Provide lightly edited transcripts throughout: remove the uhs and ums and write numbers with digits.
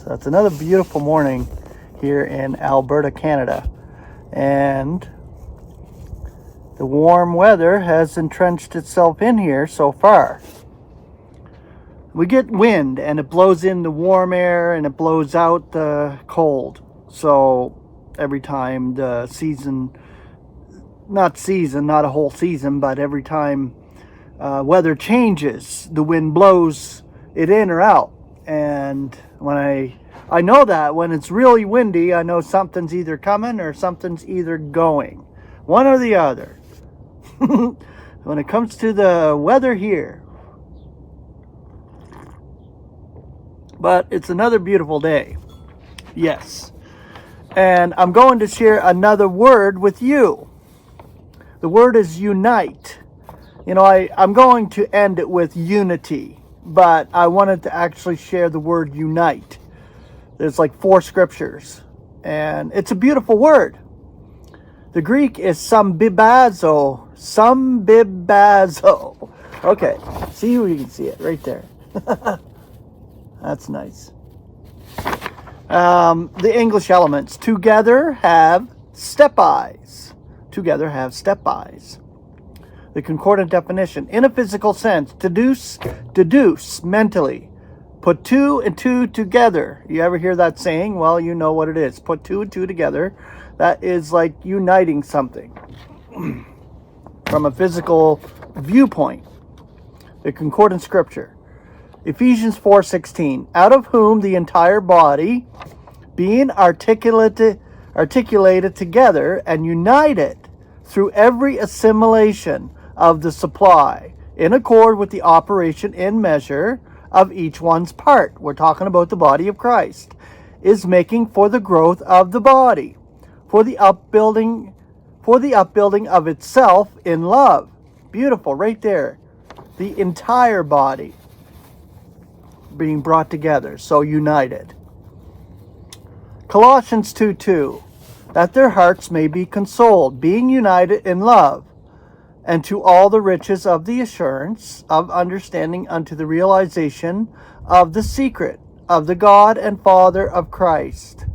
That's another beautiful morning here in Alberta, Canada. And the warm weather has entrenched itself in here so far. We get wind and it blows in the warm air and it blows out the cold. So every time the season, not a whole season, but every time weather changes, the wind blows it in or out. And when I know that when it's really windy, I know something's either coming or something's either going. One or the other. When it comes to the weather here. But it's another beautiful day. Yes. And I'm going to share another word with you. The word is unite. You know, I'm going to end it with unity, but I wanted to actually share the word unite. There's like 4 scriptures, and it's a beautiful word. The Greek is sambibazo. Okay, see you can see it right there. That's nice. The English elements. Together have step eyes. Together have step eyes. The concordant definition. In a physical sense, deduce mentally. Put 2 and 2 together. You ever hear that saying? Well, you know what it is. Put 2 and 2 together. That is like uniting something from a physical viewpoint. The concordant scripture. Ephesians 4:16. Out of whom the entire body, being articulated together and united through every assimilation of the supply, in accord with the operation in measure of each one's part. We're talking about the body of Christ, is making for the growth of the body, for the upbuilding of itself in love. Beautiful, right there. The entire body being brought together, so united. Colossians 2:2, that their hearts may be consoled, being united in love, and to all the riches of the assurance of understanding unto the realization of the secret of the God and Father of Christ.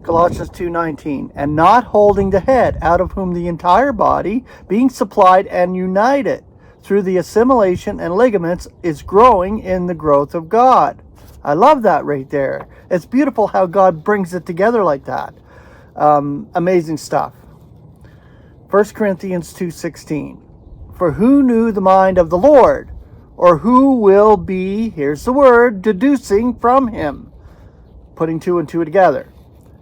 Colossians 2:19, and not holding the head, out of whom the entire body, being supplied and united through the assimilation and ligaments, is growing in the growth of God. I love that right there. It's beautiful how God brings it together like that. Amazing stuff. 1 Corinthians 2:16. For who knew the mind of the Lord? Or who will be, here's the word, deducing from him? Putting 2 and 2 together.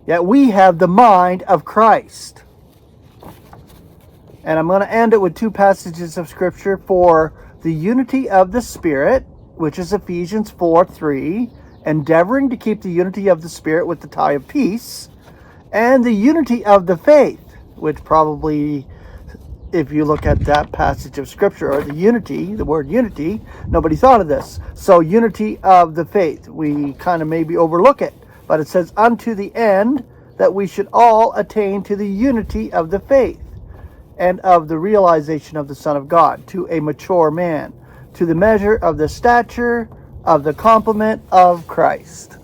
Yet we have the mind of Christ. And I'm going to end it with 2 passages of scripture for the unity of the Spirit, which is Ephesians 4:3, endeavoring to keep the unity of the Spirit with the tie of peace, and the unity of the faith, which probably, if you look at that passage of scripture, or the unity, the word unity, nobody thought of this. So unity of the faith, we kind of maybe overlook it, but it says unto the end that we should all attain to the unity of the faith and of the realization of the Son of God, to a mature man, to the measure of the stature of the complement of Christ.